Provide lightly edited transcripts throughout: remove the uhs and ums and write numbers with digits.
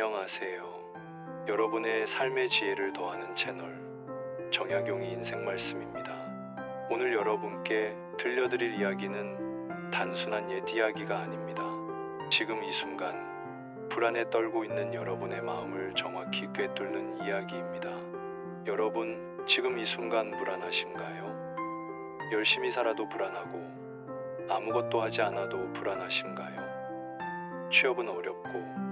안녕하세요. 여러분의 삶의 지혜를 더하는 채널 정약용의 인생 말씀입니다. 오늘 여러분께 들려드릴 이야기는 단순한 옛 이야기가 아닙니다. 지금 이 순간 불안에 떨고 있는 여러분의 마음을 정확히 꿰뚫는 이야기입니다. 여러분, 지금 이 순간 불안하신가요? 열심히 살아도 불안하고 아무것도 하지 않아도 불안하신가요? 취업은 어렵고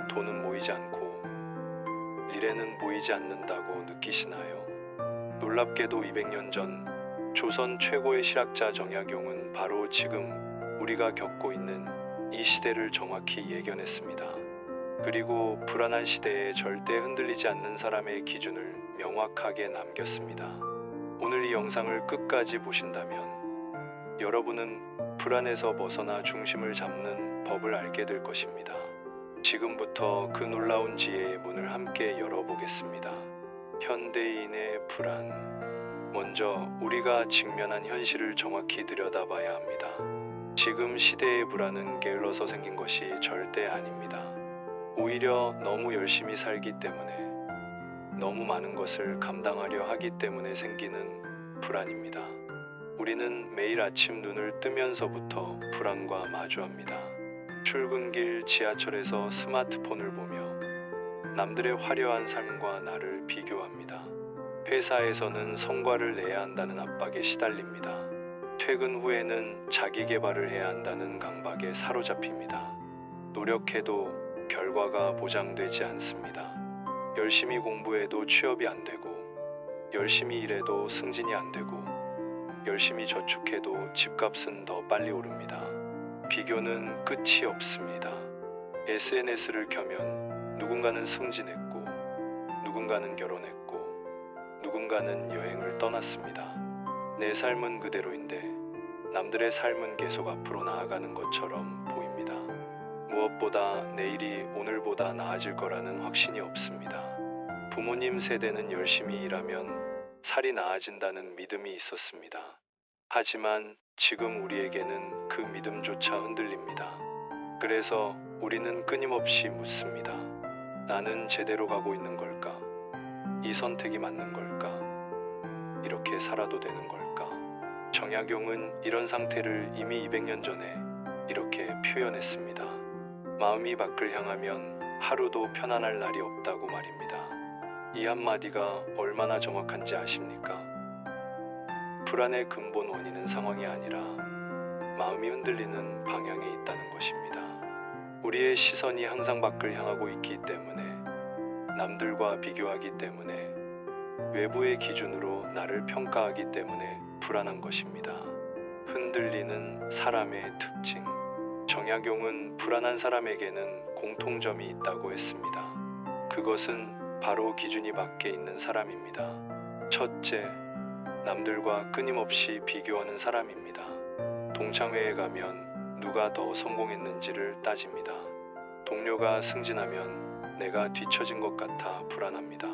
돈은 모이지 않고 미래는 보이지 않는다고 느끼시나요? 놀랍게도 200년 전 조선 최고의 실학자 정약용은 바로 지금 우리가 겪고 있는 이 시대를 정확히 예견했습니다. 그리고 불안한 시대에 절대 흔들리지 않는 사람의 기준을 명확하게 남겼습니다. 오늘 이 영상을 끝까지 보신다면 여러분은 불안에서 벗어나 중심을 잡는 법을 알게 될 것입니다. 지금부터 그 놀라운 지혜의 문을 함께 열어보겠습니다. 현대인의 불안. 먼저 우리가 직면한 현실을 정확히 들여다봐야 합니다. 지금 시대의 불안은 게을러서 생긴 것이 절대 아닙니다. 오히려 너무 열심히 살기 때문에, 너무 많은 것을 감당하려 하기 때문에 생기는 불안입니다. 우리는 매일 아침 눈을 뜨면서부터 불안과 마주합니다. 출근길 지하철에서 스마트폰을 보며 남들의 화려한 삶과 나를 비교합니다. 회사에서는 성과를 내야 한다는 압박에 시달립니다. 퇴근 후에는 자기 개발을 해야 한다는 강박에 사로잡힙니다. 노력해도 결과가 보장되지 않습니다. 열심히 공부해도 취업이 안 되고, 열심히 일해도 승진이 안 되고, 열심히 저축해도 집값은 더 빨리 오릅니다. 비교는 끝이 없습니다. SNS를 켜면 누군가는 승진했고, 누군가는 결혼했고, 누군가는 여행을 떠났습니다. 내 삶은 그대로인데 남들의 삶은 계속 앞으로 나아가는 것처럼 보입니다. 무엇보다 내일이 오늘보다 나아질 거라는 확신이 없습니다. 부모님 세대는 열심히 일하면 살이 나아진다는 믿음이 있었습니다. 하지만 지금 우리에게는 그 믿음조차 흔들립니다. 그래서 우리는 끊임없이 묻습니다. 나는 제대로 가고 있는 걸까? 이 선택이 맞는 걸까? 이렇게 살아도 되는 걸까? 정약용은 이런 상태를 이미 200년 전에 이렇게 표현했습니다. 마음이 밖을 향하면 하루도 편안할 날이 없다고 말입니다. 이 한마디가 얼마나 정확한지 아십니까? 불안의 근본 원인은 상황이 아니라 마음이 흔들리는 방향에 있다는 것입니다. 우리의 시선이 항상 밖을 향하고 있기 때문에, 남들과 비교하기 때문에, 외부의 기준으로 나를 평가하기 때문에 불안한 것입니다. 흔들리는 사람의 특징. 정약용은 불안한 사람에게는 공통점이 있다고 했습니다. 그것은 바로 기준이 밖에 있는 사람입니다. 첫째, 남들과 끊임없이 비교하는 사람입니다. 동창회에 가면 누가 더 성공했는지를 따집니다. 동료가 승진하면 내가 뒤처진 것 같아 불안합니다.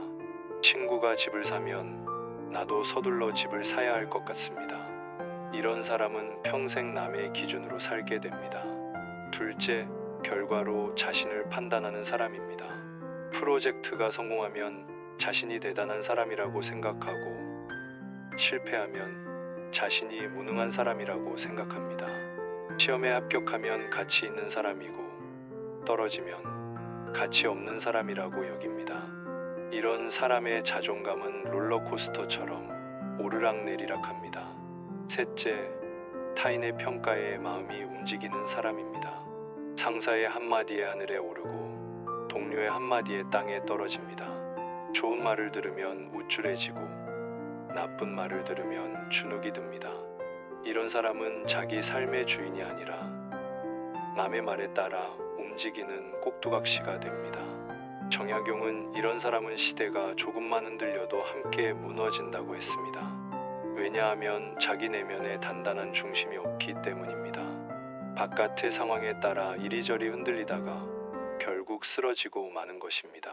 친구가 집을 사면 나도 서둘러 집을 사야 할 것 같습니다. 이런 사람은 평생 남의 기준으로 살게 됩니다. 둘째, 결과로 자신을 판단하는 사람입니다. 프로젝트가 성공하면 자신이 대단한 사람이라고 생각하고, 실패하면 자신이 무능한 사람이라고 생각합니다. 시험에 합격하면 가치 있는 사람이고, 떨어지면 가치 없는 사람이라고 여깁니다. 이런 사람의 자존감은 롤러코스터처럼 오르락내리락합니다. 셋째, 타인의 평가에 마음이 움직이는 사람입니다. 상사의 한마디에 하늘에 오르고, 동료의 한마디에 땅에 떨어집니다. 좋은 말을 들으면 우쭐해지고, 나쁜 말을 들으면 주눅이 듭니다. 이런 사람은 자기 삶의 주인이 아니라 남의 말에 따라 움직이는 꼭두각시가 됩니다. 정약용은 이런 사람은 시대가 조금만 흔들려도 함께 무너진다고 했습니다. 왜냐하면 자기 내면에 단단한 중심이 없기 때문입니다. 바깥의 상황에 따라 이리저리 흔들리다가 결국 쓰러지고 마는 것입니다.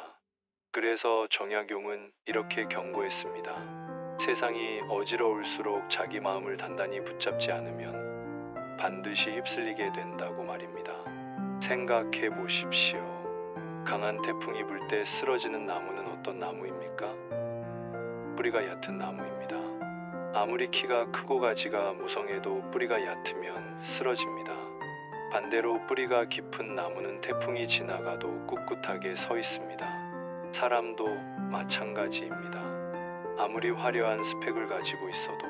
그래서 정약용은 이렇게 경고했습니다. 세상이 어지러울수록 자기 마음을 단단히 붙잡지 않으면 반드시 휩쓸리게 된다고 말입니다. 생각해 보십시오. 강한 태풍이 불 때 쓰러지는 나무는 어떤 나무입니까? 뿌리가 얕은 나무입니다. 아무리 키가 크고 가지가 무성해도 뿌리가 얕으면 쓰러집니다. 반대로 뿌리가 깊은 나무는 태풍이 지나가도 꿋꿋하게 서 있습니다. 사람도 마찬가지입니다. 아무리 화려한 스펙을 가지고 있어도,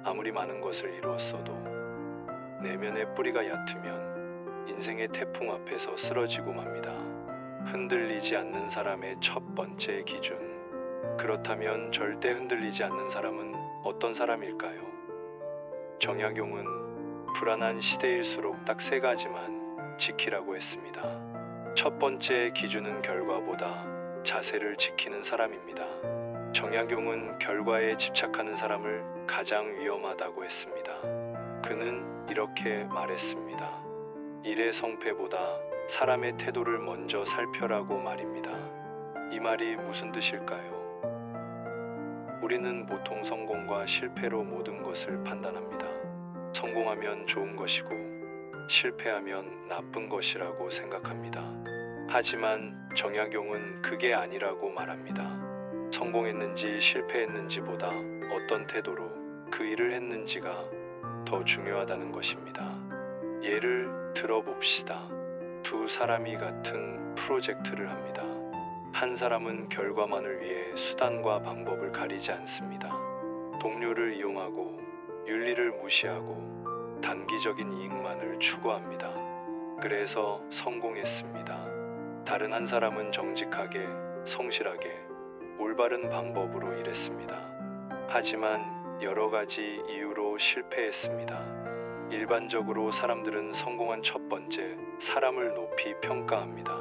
아무리 많은 것을 이루었어도 내면의 뿌리가 얕으면 인생의 태풍 앞에서 쓰러지고 맙니다. 흔들리지 않는 사람의 첫 번째 기준. 그렇다면 절대 흔들리지 않는 사람은 어떤 사람일까요? 정약용은 불안한 시대일수록 딱 세 가지만 지키라고 했습니다. 첫 번째 기준은 결과보다 자세를 지키는 사람입니다. 정약용은 결과에 집착하는 사람을 가장 위험하다고 했습니다. 그는 이렇게 말했습니다. 일의 성패보다 사람의 태도를 먼저 살펴라고 말입니다. 이 말이 무슨 뜻일까요? 우리는 보통 성공과 실패로 모든 것을 판단합니다. 성공하면 좋은 것이고 실패하면 나쁜 것이라고 생각합니다. 하지만 정약용은 그게 아니라고 말합니다. 성공했는지 실패했는지보다 어떤 태도로 그 일을 했는지가 더 중요하다는 것입니다. 예를 들어봅시다. 두 사람이 같은 프로젝트를 합니다. 한 사람은 결과만을 위해 수단과 방법을 가리지 않습니다. 동료를 이용하고 윤리를 무시하고 단기적인 이익만을 추구합니다. 그래서 성공했습니다. 다른 한 사람은 정직하게, 성실하게, 올바른 방법으로 일했습니다. 하지만 여러 가지 이유로 실패했습니다. 일반적으로 사람들은 성공한 첫 번째, 사람을 높이 평가합니다.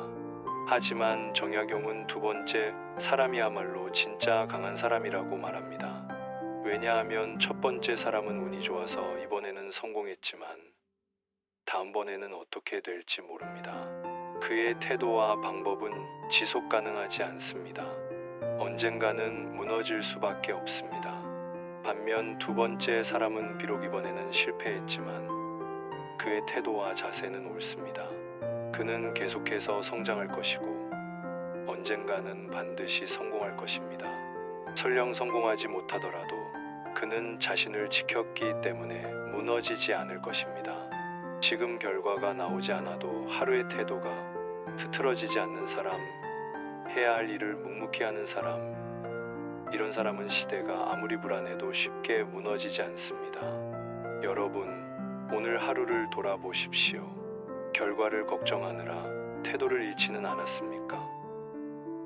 하지만 정약용은 두 번째, 사람이야말로 진짜 강한 사람이라고 말합니다. 왜냐하면 첫 번째 사람은 운이 좋아서 이번에는 성공했지만 다음번에는 어떻게 될지 모릅니다. 그의 태도와 방법은 지속 가능하지 않습니다. 언젠가는 무너질 수밖에 없습니다. 반면 두 번째 사람은 비록 이번에는 실패했지만 그의 태도와 자세는 옳습니다. 그는 계속해서 성장할 것이고 언젠가는 반드시 성공할 것입니다. 설령 성공하지 못하더라도 그는 자신을 지켰기 때문에 무너지지 않을 것입니다. 지금 결과가 나오지 않아도 하루의 태도가 흐트러지지 않는 사람, 해야 할 일을 묵묵히 하는 사람, 이런 사람은 시대가 아무리 불안해도 쉽게 무너지지 않습니다. 여러분, 오늘 하루를 돌아보십시오. 결과를 걱정하느라 태도를 잃지는 않았습니까?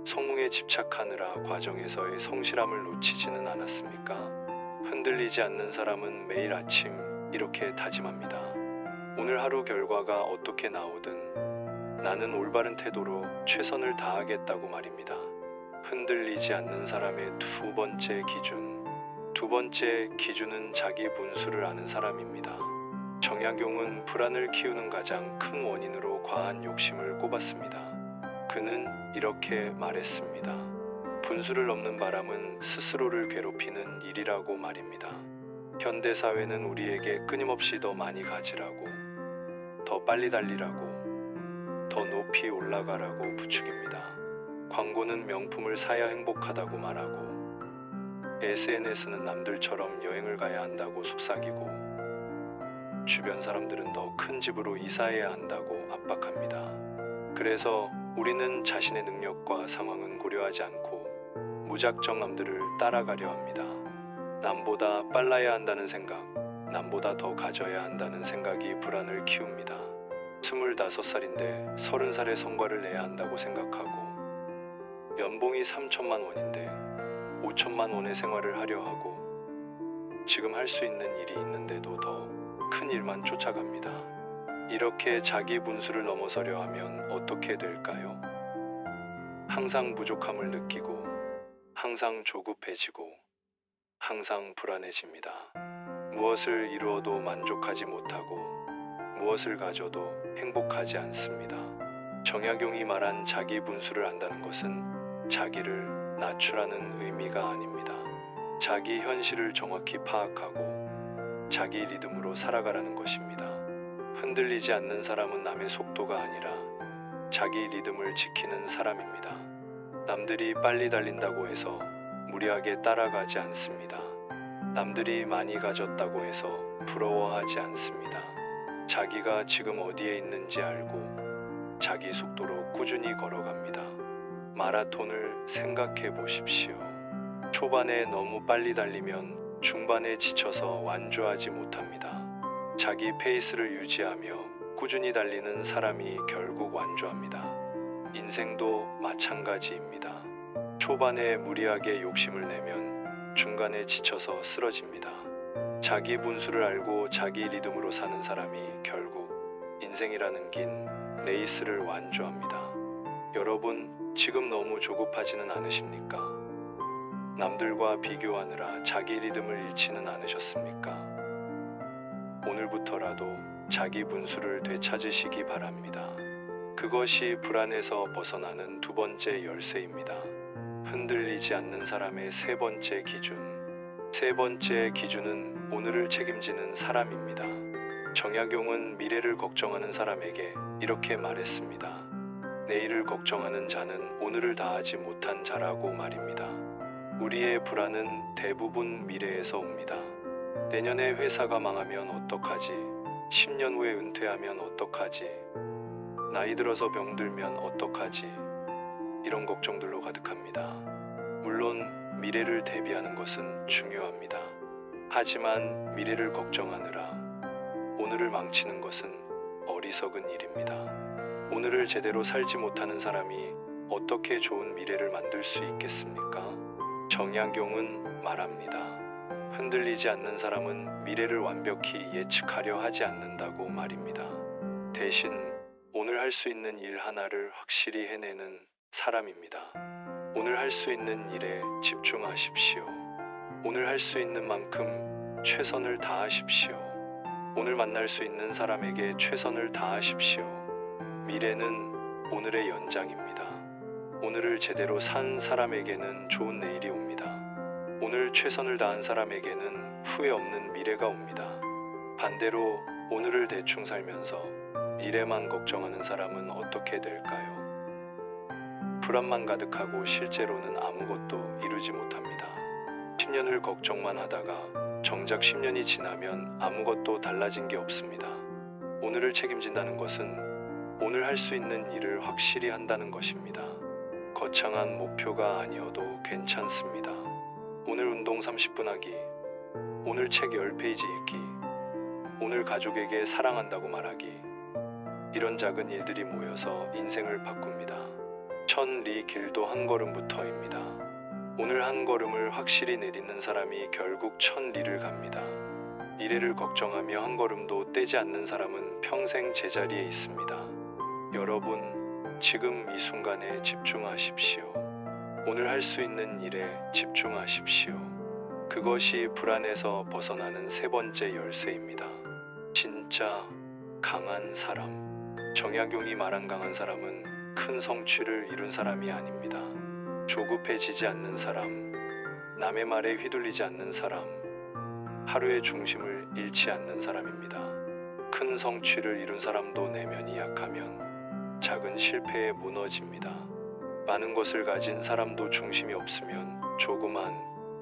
성공에 집착하느라 과정에서의 성실함을 놓치지는 않았습니까? 흔들리지 않는 사람은 매일 아침 이렇게 다짐합니다. 오늘 하루 결과가 어떻게 나오든 나는 올바른 태도로 최선을 다하겠다고 말입니다. 흔들리지 않는 사람의 두 번째 기준. 두 번째 기준은 자기 분수를 아는 사람입니다. 정약용은 불안을 키우는 가장 큰 원인으로 과한 욕심을 꼽았습니다. 그는 이렇게 말했습니다. 분수를 넘는 바람은 스스로를 괴롭히는 일이라고 말입니다. 현대사회는 우리에게 끊임없이 더 많이 가지라고, 더 빨리 달리라고, 더 높이 올라가라고 부추깁니다. 광고는 명품을 사야 행복하다고 말하고, SNS는 남들처럼 여행을 가야 한다고 속삭이고, 주변 사람들은 더 큰 집으로 이사해야 한다고 압박합니다. 그래서 우리는 자신의 능력과 상황은 고려하지 않고 무작정 남들을 따라가려 합니다. 남보다 빨라야 한다는 생각, 남보다 더 가져야 한다는 생각이 불안을 키웁니다. 25살인데 30살의 성과를 내야 한다고 생각하고, 연봉이 3천만 원인데 5천만 원의 생활을 하려 하고, 지금 할 수 있는 일이 있는데도 더 큰 일만 쫓아갑니다. 이렇게 자기 분수를 넘어서려 하면 어떻게 될까요? 항상 부족함을 느끼고, 항상 조급해지고, 항상 불안해집니다. 무엇을 이루어도 만족하지 못하고, 무엇을 가져도 행복하지 않습니다. 정약용이 말한 자기 분수를 안다는 것은 자기를 낮추라는 의미가 아닙니다. 자기 현실을 정확히 파악하고 자기 리듬으로 살아가라는 것입니다. 흔들리지 않는 사람은 남의 속도가 아니라 자기 리듬을 지키는 사람입니다. 남들이 빨리 달린다고 해서 무리하게 따라가지 않습니다. 남들이 많이 가졌다고 해서 부러워하지 않습니다. 자기가 지금 어디에 있는지 알고 자기 속도로 꾸준히 걸어갑니다. 마라톤을 생각해 보십시오. 초반에 너무 빨리 달리면 중반에 지쳐서 완주하지 못합니다. 자기 페이스를 유지하며 꾸준히 달리는 사람이 결국 완주합니다. 인생도 마찬가지입니다. 초반에 무리하게 욕심을 내면 중간에 지쳐서 쓰러집니다. 자기 분수를 알고 자기 리듬으로 사는 사람이 결국 인생이라는 긴 레이스를 완주합니다. 여러분, 지금 너무 조급하지는 않으십니까? 남들과 비교하느라 자기 리듬을 잃지는 않으셨습니까? 오늘부터라도 자기 분수를 되찾으시기 바랍니다. 그것이 불안에서 벗어나는 두 번째 열쇠입니다. 흔들리지 않는 사람의 세 번째 기준. 세 번째 기준은 오늘을 책임지는 사람입니다. 정약용은 미래를 걱정하는 사람에게 이렇게 말했습니다. 내일을 걱정하는 자는 오늘을 다하지 못한 자라고 말입니다. 우리의 불안은 대부분 미래에서 옵니다. 내년에 회사가 망하면 어떡하지? 10년 후에 은퇴하면 어떡하지? 나이 들어서 병들면 어떡하지? 이런 걱정들로 가득합니다. 물론 미래를 대비하는 것은 중요합니다. 하지만 미래를 걱정하느라 오늘을 망치는 것은 어리석은 일입니다. 오늘을 제대로 살지 못하는 사람이 어떻게 좋은 미래를 만들 수 있겠습니까? 정약용은 말합니다. 흔들리지 않는 사람은 미래를 완벽히 예측하려 하지 않는다고 말입니다. 대신 오늘 할 수 있는 일 하나를 확실히 해내는 사람입니다. 오늘 할 수 있는 일에 집중하십시오. 오늘 할 수 있는 만큼 최선을 다하십시오. 오늘 만날 수 있는 사람에게 최선을 다하십시오. 미래는 오늘의 연장입니다. 오늘을 제대로 산 사람에게는 좋은 내일이 옵니다. 오늘 최선을 다한 사람에게는 후회 없는 미래가 옵니다. 반대로 오늘을 대충 살면서 미래만 걱정하는 사람은 어떻게 될까요? 불안만 가득하고 실제로는 아무것도 이루지 못합니다. 10년을 걱정만 하다가 정작 10년이 지나면 아무것도 달라진 게 없습니다. 오늘을 책임진다는 것은 오늘 할 수 있는 일을 확실히 한다는 것입니다. 거창한 목표가 아니어도 괜찮습니다. 오늘 운동 30분 하기, 오늘 책 10페이지 읽기, 오늘 가족에게 사랑한다고 말하기, 이런 작은 일들이 모여서 인생을 바꿉니다. 천리 길도 한 걸음부터입니다. 오늘 한 걸음을 확실히 내딛는 사람이 결국 천리를 갑니다. 미래를 걱정하며 한 걸음도 떼지 않는 사람은 평생 제자리에 있습니다. 여러분, 지금 이 순간에 집중하십시오. 오늘 할 수 있는 일에 집중하십시오. 그것이 불안에서 벗어나는 세 번째 열쇠입니다. 진짜 강한 사람. 정약용이 말한 강한 사람은 큰 성취를 이룬 사람이 아닙니다. 조급해지지 않는 사람, 남의 말에 휘둘리지 않는 사람, 하루의 중심을 잃지 않는 사람입니다. 큰 성취를 이룬 사람도 내면이 약하면 작은 실패에 무너집니다. 많은 것을 가진 사람도 중심이 없으면 조그만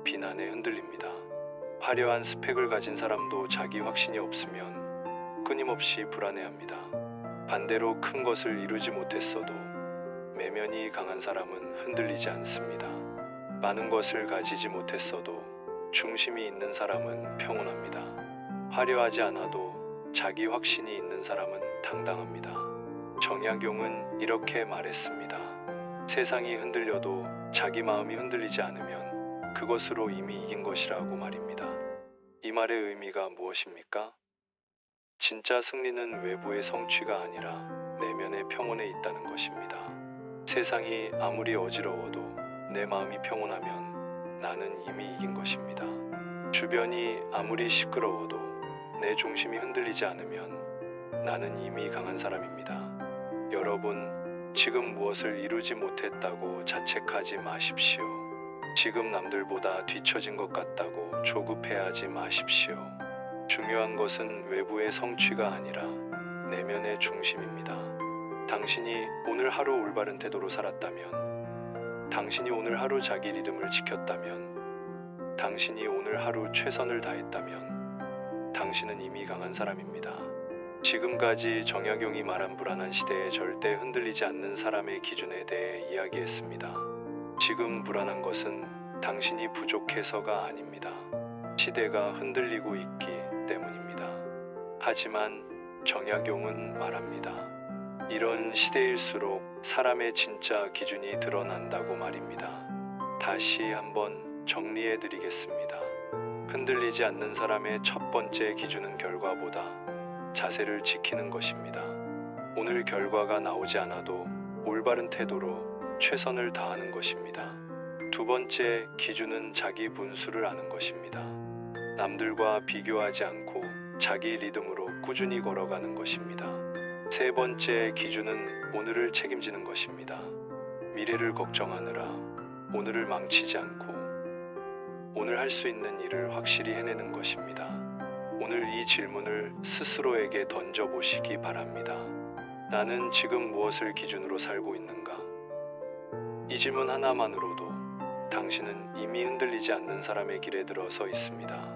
비난에 흔들립니다. 화려한 스펙을 가진 사람도 자기 확신이 없으면 끊임없이 불안해합니다. 반대로 큰 것을 이루지 못했어도 내면이 강한 사람은 흔들리지 않습니다. 많은 것을 가지지 못했어도 중심이 있는 사람은 평온합니다. 화려하지 않아도 자기 확신이 있는 사람은 당당합니다. 정약용은 이렇게 말했습니다. 세상이 흔들려도 자기 마음이 흔들리지 않으면 그것으로 이미 이긴 것이라고 말입니다. 이 말의 의미가 무엇입니까? 진짜 승리는 외부의 성취가 아니라 내면의 평온에 있다는 것입니다. 세상이 아무리 어지러워도 내 마음이 평온하면 나는 이미 이긴 것입니다. 주변이 아무리 시끄러워도 내 중심이 흔들리지 않으면 나는 이미 강한 사람입니다. 여러분, 지금 무엇을 이루지 못했다고 자책하지 마십시오. 지금 남들보다 뒤처진 것 같다고 조급해하지 마십시오. 중요한 것은 외부의 성취가 아니라 내면의 중심입니다. 당신이 오늘 하루 올바른 태도로 살았다면, 당신이 오늘 하루 자기 리듬을 지켰다면, 당신이 오늘 하루 최선을 다했다면, 당신은 이미 강한 사람입니다. 지금까지 정약용이 말한 불안한 시대에 절대 흔들리지 않는 사람의 기준에 대해 이야기했습니다. 지금 불안한 것은 당신이 부족해서가 아닙니다. 시대가 흔들리고 있기 때문입니다. 하지만 정약용은 말합니다. 이런 시대일수록 사람의 진짜 기준이 드러난다고 말입니다. 다시 한번 정리해 드리겠습니다. 흔들리지 않는 사람의 첫 번째 기준은 결과보다 자세를 지키는 것입니다. 오늘 결과가 나오지 않아도 올바른 태도로 최선을 다하는 것입니다. 두 번째 기준은 자기 분수를 아는 것입니다. 남들과 비교하지 않고 자기 리듬으로 꾸준히 걸어가는 것입니다. 세 번째 기준은 오늘을 책임지는 것입니다. 미래를 걱정하느라 오늘을 망치지 않고 오늘 할 수 있는 일을 확실히 해내는 것입니다. 오늘 이 질문을 스스로에게 던져보시기 바랍니다. 나는 지금 무엇을 기준으로 살고 있는가? 이 질문 하나만으로도 당신은 이미 흔들리지 않는 사람의 길에 들어서 있습니다.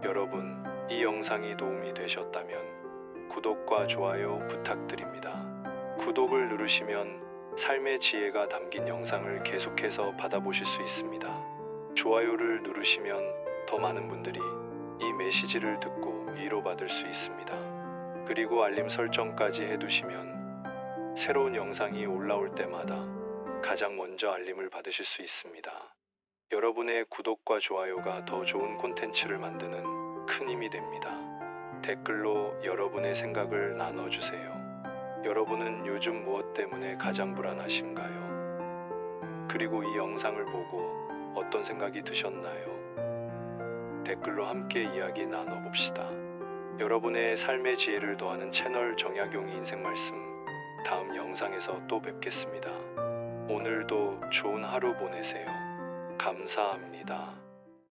여러분, 이 영상이 도움이 되셨다면 구독과 좋아요 부탁드립니다. 구독을 누르시면 삶의 지혜가 담긴 영상을 계속해서 받아보실 수 있습니다. 좋아요를 누르시면 더 많은 분들이 이 메시지를 듣고 위로받을 수 있습니다. 그리고 알림 설정까지 해두시면 새로운 영상이 올라올 때마다 가장 먼저 알림을 받으실 수 있습니다. 여러분의 구독과 좋아요가 더 좋은 콘텐츠를 만드는 큰 힘이 됩니다. 댓글로 여러분의 생각을 나눠주세요. 여러분은 요즘 무엇 때문에 가장 불안하신가요? 그리고 이 영상을 보고 어떤 생각이 드셨나요? 댓글로 함께 이야기 나눠봅시다. 여러분의 삶의 지혜를 더하는 채널 정약용의 인생 말씀, 다음 영상에서 또 뵙겠습니다. 오늘도 좋은 하루 보내세요. 감사합니다.